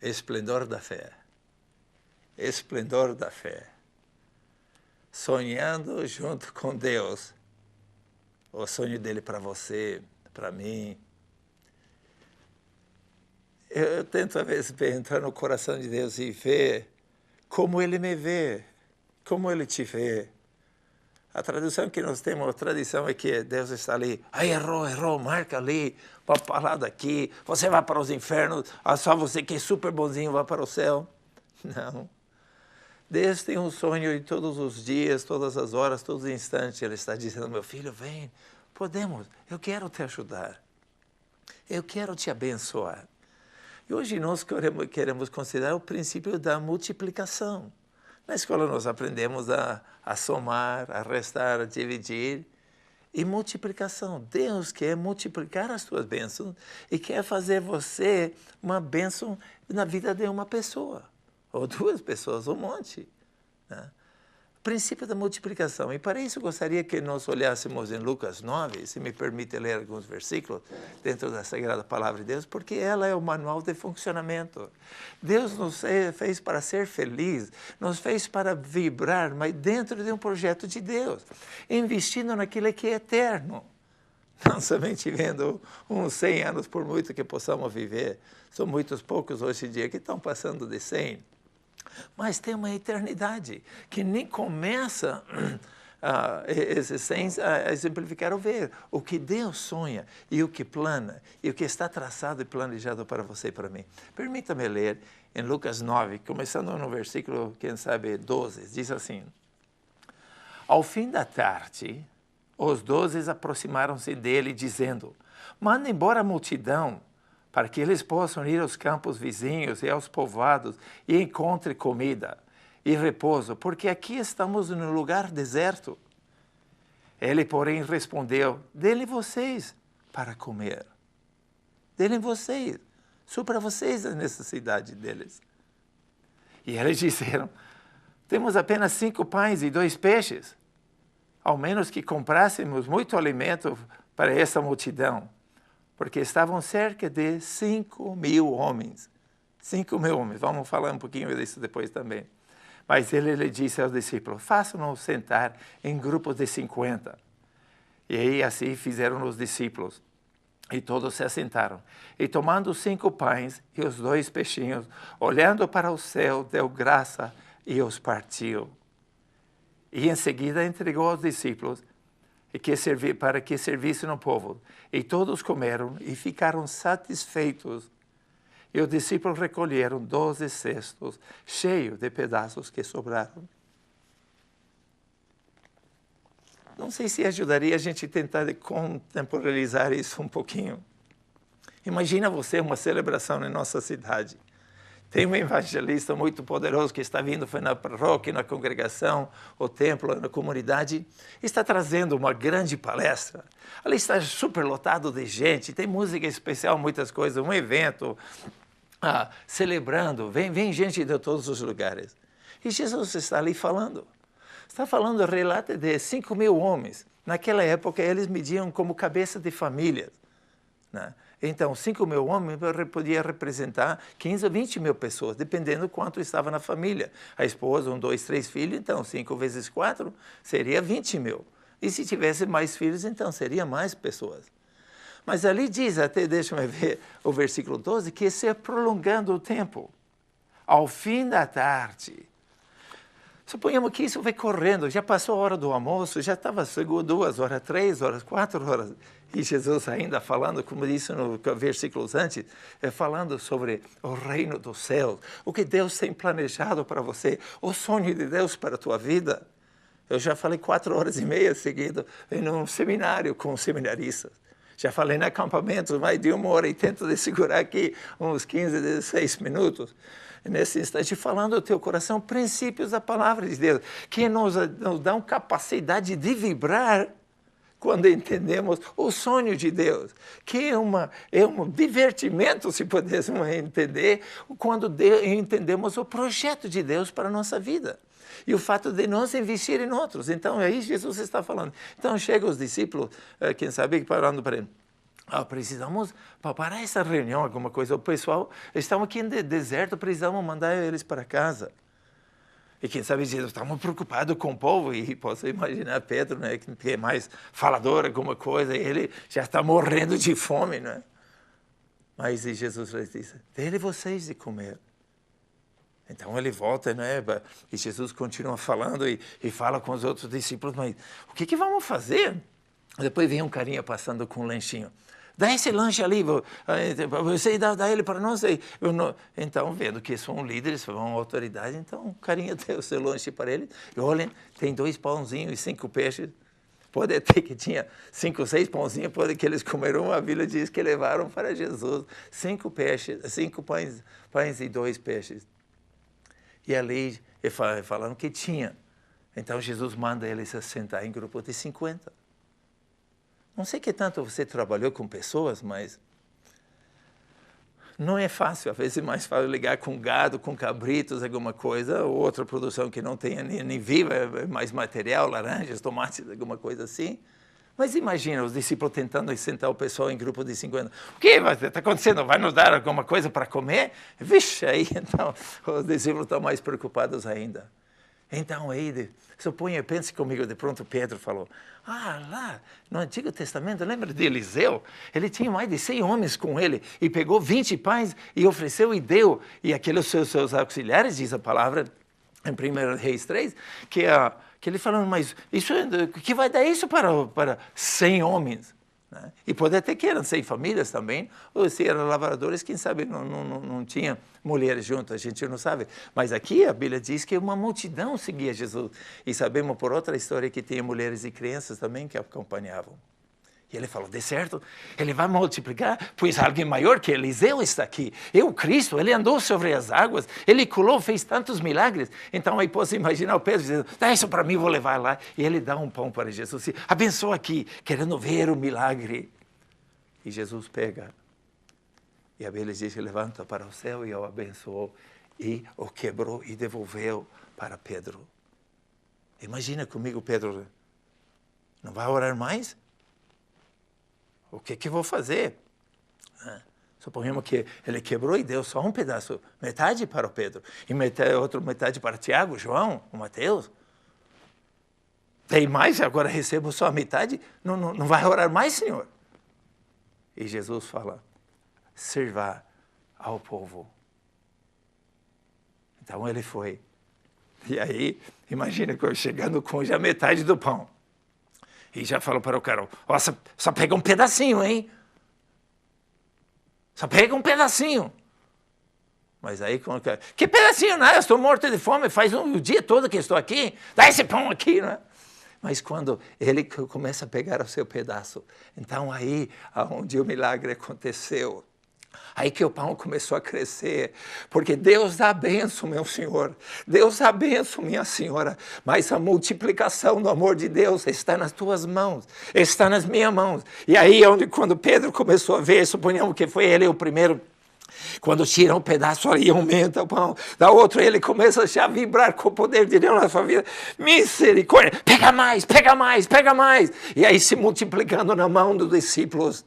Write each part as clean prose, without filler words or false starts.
esplendor da fé. Esplendor da fé. Sonhando junto com Deus. O sonho dele para você, para mim. Eu tento, às vezes, entrar no coração de Deus e ver como Ele me vê, como Ele te vê. A tradução que nós temos, a tradição é que Deus está ali. Ai, errou, marca ali, vai parar daqui, você vai para os infernos, só você que é super bonzinho vai para o céu. Não. Deus tem um sonho em todos os dias, todas as horas, todos os instantes. Ele está dizendo, meu filho, vem, podemos, eu quero te ajudar. Eu quero te abençoar. E hoje nós queremos considerar o princípio da multiplicação. Na escola nós aprendemos a somar, a restar, a dividir. E multiplicação. Deus quer multiplicar as suas bênçãos e quer fazer você uma bênção na vida de uma pessoa. Ou duas pessoas, um monte. Né? Princípio da multiplicação. E para isso eu gostaria que nós olhássemos em Lucas 9, se me permite ler alguns versículos dentro da Sagrada Palavra de Deus, porque ela é o manual de funcionamento. Deus nos fez para ser feliz, nos fez para vibrar, mas dentro de um projeto de Deus, investindo naquilo que é eterno. Não somente vivendo uns 100 anos, por muito que possamos viver. São muitos poucos hoje em dia que estão passando de 100. Mas tem uma eternidade que nem começa a exemplificar o ver. O que Deus sonha e o que plana e o que está traçado e planejado para você e para mim. Permita-me ler em Lucas 9, começando no versículo, quem sabe, 12. Diz assim: Ao fim da tarde, os 12 aproximaram-se dele, dizendo: Manda embora a multidão, para que eles possam ir aos campos vizinhos e aos povoados e encontrem comida e repouso, porque aqui estamos num lugar deserto. Ele, porém, respondeu: Dê-lhe vocês para comer. Dê-lhe vocês, supra vocês a necessidade deles. E eles disseram: Temos apenas 5 pães e 2 peixes. Ao menos que comprássemos muito alimento para essa multidão. Porque estavam cerca de 5.000 homens. 5.000 homens. Vamos falar um pouquinho disso depois também. Mas ele disse aos discípulos: façam-nos sentar em grupos de 50. E aí assim fizeram os discípulos. E todos se assentaram. E tomando os 5 pães e os 2 peixinhos, olhando para o céu, deu graça e os partiu. E em seguida entregou aos discípulos para que servissem no povo. E todos comeram e ficaram satisfeitos. E os discípulos recolheram 12 cestos cheios de pedaços que sobraram. Não sei se ajudaria a gente tentar contemporaneizar isso um pouquinho. Imagina você uma celebração na nossa cidade. Tem um evangelista muito poderoso que está vindo na paróquia, na congregação, o templo, na comunidade, está trazendo uma grande palestra. Ali está super lotado de gente, tem música especial, muitas coisas, um evento, celebrando, vem gente de todos os lugares. E Jesus está ali falando. Está falando, relata de 5.000 homens. Naquela época, eles mediam como cabeça de famílias, né? Então, 5.000 homens podia representar 15 ou 20 mil pessoas, dependendo do quanto estava na família. A esposa, 1, 2, 3 filhos, então 5 vezes 4 seria 20.000. E se tivesse mais filhos, então seria mais pessoas. Mas ali diz, até deixa-me ver o versículo 12, que se prolongando o tempo, ao fim da tarde. Suponhamos que isso vai correndo, já passou a hora do almoço, já estava 2 horas, 3 horas, 4 horas. E Jesus ainda falando, como disse no versículos antes, falando sobre o reino dos céus, o que Deus tem planejado para você, o sonho de Deus para a tua vida. Eu já falei 4 horas e meia seguido em um seminário com seminaristas. Já falei no acampamento mais de 1 hora e tento de segurar aqui uns 15, 16 minutos. Nesse instante, falando ao teu coração, princípios da palavra de Deus, que nos dão capacidade de vibrar quando entendemos o sonho de Deus, que é um divertimento, se pudéssemos entender, quando entendemos o projeto de Deus para a nossa vida. E o fato de nós investir em outros. Então, aí Jesus está falando. Então, chegam os discípulos, quem sabe, falando para ele: precisamos parar essa reunião, alguma coisa. O pessoal, estamos aqui no deserto, precisamos mandar eles para casa. E quem sabe Jesus, estamos preocupados com o povo, e posso imaginar Pedro, né, que é mais falador, alguma coisa, e ele já está morrendo de fome, né? Mas Jesus lhes disse, dê vocês de comer. Então ele volta, né, e Jesus continua falando e fala com os outros discípulos, mas o que vamos fazer? Depois vem um carinha passando com um lanchinho. Dá esse lanche ali, você dá ele para nós. Então, vendo que são líderes, são autoridade, então o carinha deu o seu lanche para ele. E olhem, tem 2 pãozinhos e 5 peixes. Pode ter que tinha 5 ou 6 pãozinhos, pode que eles comeram. A Bíblia diz que levaram para Jesus 5 pães e 2 peixes. E ali falaram que tinha. Então Jesus manda eles se sentar em grupo de 50. Não sei que tanto você trabalhou com pessoas, mas não é fácil. Às vezes é mais fácil ligar com gado, com cabritos, alguma coisa, ou outra produção que não tenha nem viva, é mais material, laranjas, tomates, alguma coisa assim. Mas imagina os discípulos tentando sentar o pessoal em grupo de 50. O que está acontecendo? Vai nos dar alguma coisa para comer? Vixe, aí então os discípulos estão mais preocupados ainda. Então aí, pense comigo, de pronto Pedro falou, lá no Antigo Testamento, lembra de Eliseu? Ele tinha mais de 100 homens com ele, e pegou 20 pães e ofereceu e deu. E aqueles seus auxiliares, diz a palavra em 1 Reis 3, que ele falou, mas que vai dar isso para 100 homens? Né? E pode até que eram 100 famílias também, ou se eram lavradores, quem sabe não tinha mulheres juntas, a gente não sabe. Mas aqui a Bíblia diz que uma multidão seguia Jesus. E sabemos por outra história que tinha mulheres e crianças também que acompanhavam. E ele falou, de certo, ele vai multiplicar, pois alguém maior que Eliseu está aqui. O Cristo, ele andou sobre as águas, ele curou, fez tantos milagres. Então aí posso imaginar o Pedro dizendo, dá isso para mim, vou levar lá. E ele dá um pão para Jesus, abençoa aqui, querendo ver o milagre. E Jesus pega, e a Bíblia diz que levanta para o céu e o abençoou, e o quebrou e devolveu para Pedro. Imagina comigo, Pedro, não vai orar mais? O que vou fazer? Suponhamos que ele quebrou e deu só um pedaço, metade para o Pedro, e outra metade para Tiago, João, o Mateus. Tem mais, agora recebo só a metade? Não vai orar mais, Senhor? E Jesus fala, sirva ao povo. Então ele foi. E aí, imagina que eu chegando com já metade do pão. E já falou para o cara, só pega um pedacinho, hein? Só pega um pedacinho. Mas aí, que pedacinho, não? Eu estou morto de fome, faz o dia todo que estou aqui. Dá esse pão aqui, não é? Mas quando ele começa a pegar o seu pedaço, então aí, onde o milagre aconteceu, aí que o pão começou a crescer, porque Deus dá a bênção, meu Senhor, Deus dá a bênção, minha Senhora, mas a multiplicação do amor de Deus está nas tuas mãos, está nas minhas mãos. E aí, quando Pedro começou a ver, suponhamos que foi ele o primeiro, quando tira um pedaço ali, aumenta o pão, da outra ele começa já a vibrar com o poder de Deus na sua vida. Misericórdia, pega mais, pega mais, pega mais. E aí se multiplicando na mão dos discípulos.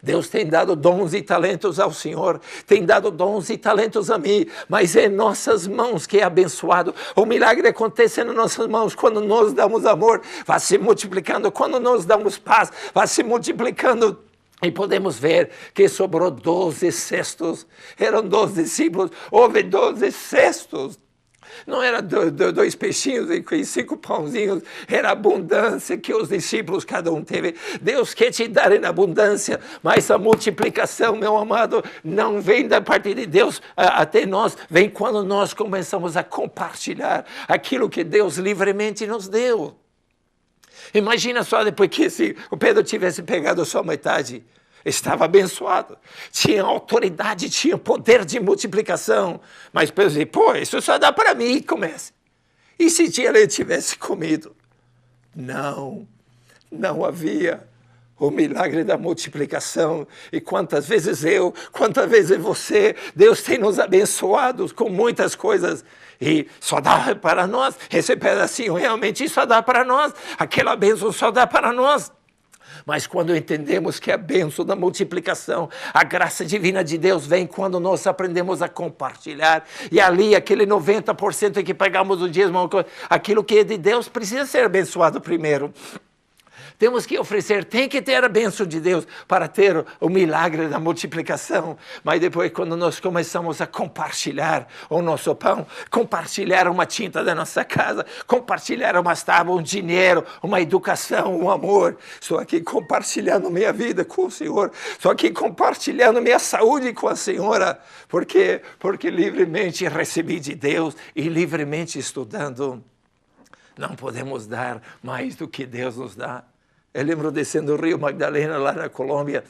Deus tem dado dons e talentos ao Senhor, tem dado dons e talentos a mim, mas é em nossas mãos que é abençoado. O milagre acontece nas nossas mãos quando nós damos amor, vai se multiplicando. Quando nós damos paz, vai se multiplicando. E podemos ver que sobrou 12 cestos, eram 12 discípulos, houve 12 cestos. Não era 2 peixinhos e 5 pãozinhos, era abundância que os discípulos cada um teve. Deus quer te dar em abundância, mas a multiplicação, meu amado, não vem da parte de Deus até nós, vem quando nós começamos a compartilhar aquilo que Deus livremente nos deu. Imagina só depois que se o Pedro tivesse pegado só metade, estava abençoado, tinha autoridade, tinha poder de multiplicação, mas Pedro dizia, isso só dá para mim, comece. E se ele tivesse comido? Não havia o milagre da multiplicação. E quantas vezes quantas vezes você, Deus tem nos abençoado com muitas coisas, e só dá para nós, esse pedacinho realmente só dá para nós, aquela bênção só dá para nós. Mas quando entendemos que a bênção da multiplicação, a graça divina de Deus vem quando nós aprendemos a compartilhar. E ali, aquele 90% que pagamos o dízimo, aquilo que é de Deus precisa ser abençoado primeiro. Temos que oferecer, tem que ter a bênção de Deus para ter o milagre da multiplicação. Mas depois, quando nós começamos a compartilhar o nosso pão, compartilhar uma tinta da nossa casa, compartilhar uma tábua, um dinheiro, uma educação, um amor. Estou aqui compartilhando minha vida com o Senhor. Estou aqui compartilhando minha saúde com a Senhora. Por quê? Porque livremente recebi de Deus e livremente estudando. Não podemos dar mais do que Deus nos dá. Eu lembro descendo o Rio Magdalena, lá na Colômbia.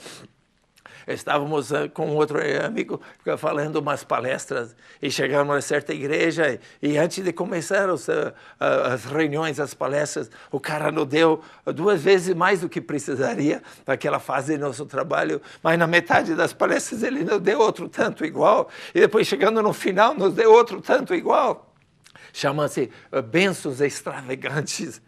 Estávamos com outro amigo falando umas palestras e chegamos a certa igreja e antes de começar as reuniões, as palestras, o cara nos deu 2 vezes mais do que precisaria naquela fase do nosso trabalho, mas na metade das palestras ele nos deu outro tanto igual e depois chegando no final nos deu outro tanto igual. Chama-se bênçãos extravagantes.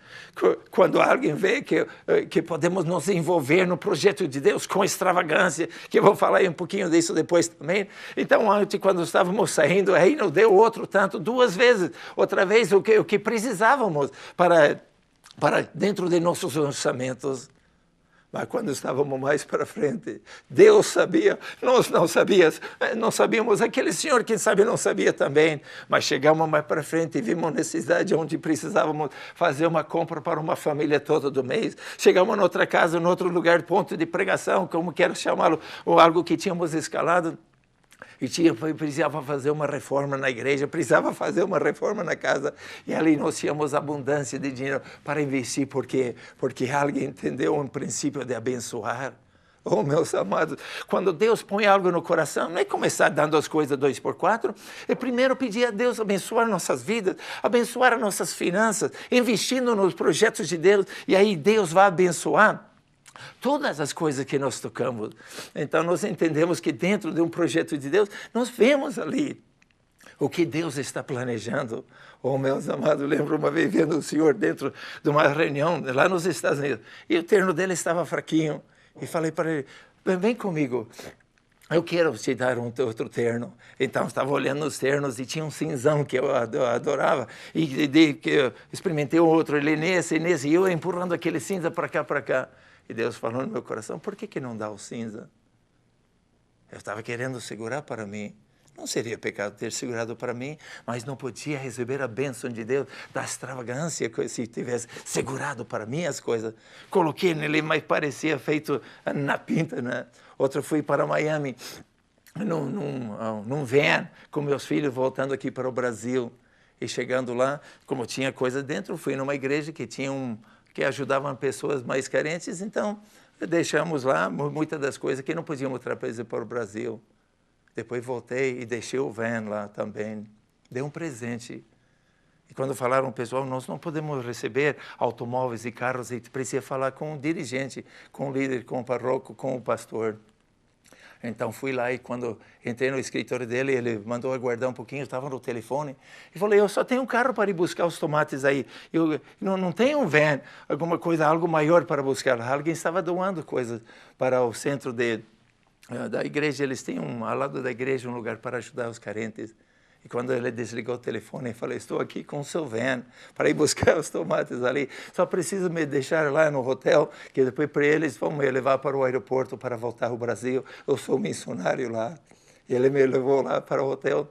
Quando alguém vê que podemos nos envolver no projeto de Deus com extravagância, que eu vou falar aí um pouquinho disso depois também. Então, antes, quando estávamos saindo, aí nos deu outro tanto, 2 vezes, outra vez o que precisávamos para dentro de nossos orçamentos. Mas quando estávamos mais para frente, Deus sabia, nós não sabíamos, aquele senhor, quem sabe, não sabia também. Mas chegamos mais para frente e vimos necessidade onde precisávamos fazer uma compra para uma família toda do mês. Chegamos em outra casa, em outro lugar, ponto de pregação, como quero chamá-lo, ou algo que tínhamos escalado. E precisava fazer uma reforma na igreja, precisava fazer uma reforma na casa. E ali nós tínhamos abundância de dinheiro para investir, porque alguém entendeu um princípio de abençoar. Oh, meus amados, quando Deus põe algo no coração, não é começar dando as coisas 2x4, é primeiro pedir a Deus abençoar nossas vidas, abençoar as nossas finanças, investindo nos projetos de Deus, e aí Deus vai abençoar todas as coisas que nós tocamos. Então, nós entendemos que dentro de um projeto de Deus, nós vemos ali o que Deus está planejando. Oh, meus amados, lembro uma vez vendo o Senhor dentro de uma reunião lá nos Estados Unidos, e o terno dele estava fraquinho, e falei para ele, vem comigo, eu quero te dar outro terno. Então, estava olhando os ternos e tinha um cinzão que eu adorava. E que eu experimentei outro, ele nesse, e eu empurrando aquele cinza para cá. E Deus falou no meu coração, por que não dá o cinza? Eu estava querendo segurar para mim. Não seria pecado ter segurado para mim, mas não podia receber a bênção de Deus, da extravagância, se tivesse segurado para mim as coisas. Coloquei nele, mas parecia feito na pinta, né? Outro fui para Miami, num van, com meus filhos voltando aqui para o Brasil. E chegando lá, como tinha coisa dentro, fui numa igreja que ajudavam pessoas mais carentes, então deixamos lá muitas das coisas que não podíamos trazer para o Brasil. Depois voltei e deixei o van lá também. Dei um presente. E quando falaram, pessoal, nós não podemos receber automóveis e carros, e precisa falar com o dirigente, com o líder, com o parroco, com o pastor. Então, fui lá e quando entrei no escritório dele, ele mandou aguardar um pouquinho, eu estava no telefone. E falei, eu só tenho um carro para ir buscar os tomates aí. Eu não tenho um van, alguma coisa, algo maior para buscar. Alguém estava doando coisas para o centro da igreja. Eles têm ao lado da igreja um lugar para ajudar os carentes. E quando ele desligou o telefone, eu falei, estou aqui com o seu van para ir buscar os tomates ali. Só precisa me deixar lá no hotel, que depois para eles vão me levar para o aeroporto para voltar ao Brasil. Eu sou missionário lá. E ele me levou lá para o hotel.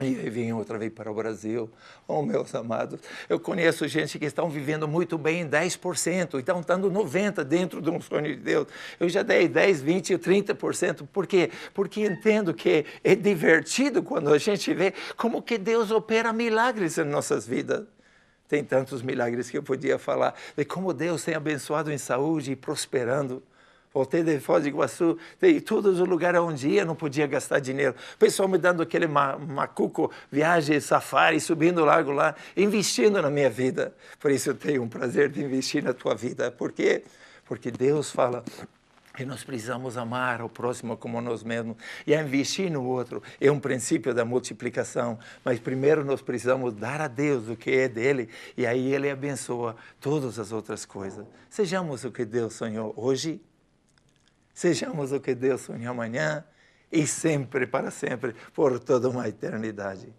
E eu vim outra vez para o Brasil. Oh, meus amados, eu conheço gente que estão vivendo muito bem em 10%, e estão dando 90% dentro de um sonho de Deus. Eu já dei 10%, 20%, 30%. Por quê? Porque entendo que é divertido quando a gente vê como que Deus opera milagres em nossas vidas. Tem tantos milagres que eu podia falar, de como Deus tem abençoado em saúde e prosperando. Voltei de Foz do Iguaçu, em todos os lugares onde ia, não podia gastar dinheiro. O pessoal me dando aquele macuco, viagem, safari, subindo o lago lá, investindo na minha vida. Por isso eu tenho um prazer de investir na tua vida. Por quê? Porque Deus fala E nós precisamos amar o próximo como nós mesmos e investir no outro. É um princípio da multiplicação, mas primeiro nós precisamos dar a Deus o que é dele e aí ele abençoa todas as outras coisas. Sejamos o que Deus sonhou hoje, sejamos o que Deus sonhou amanhã e sempre, para sempre, por toda uma eternidade.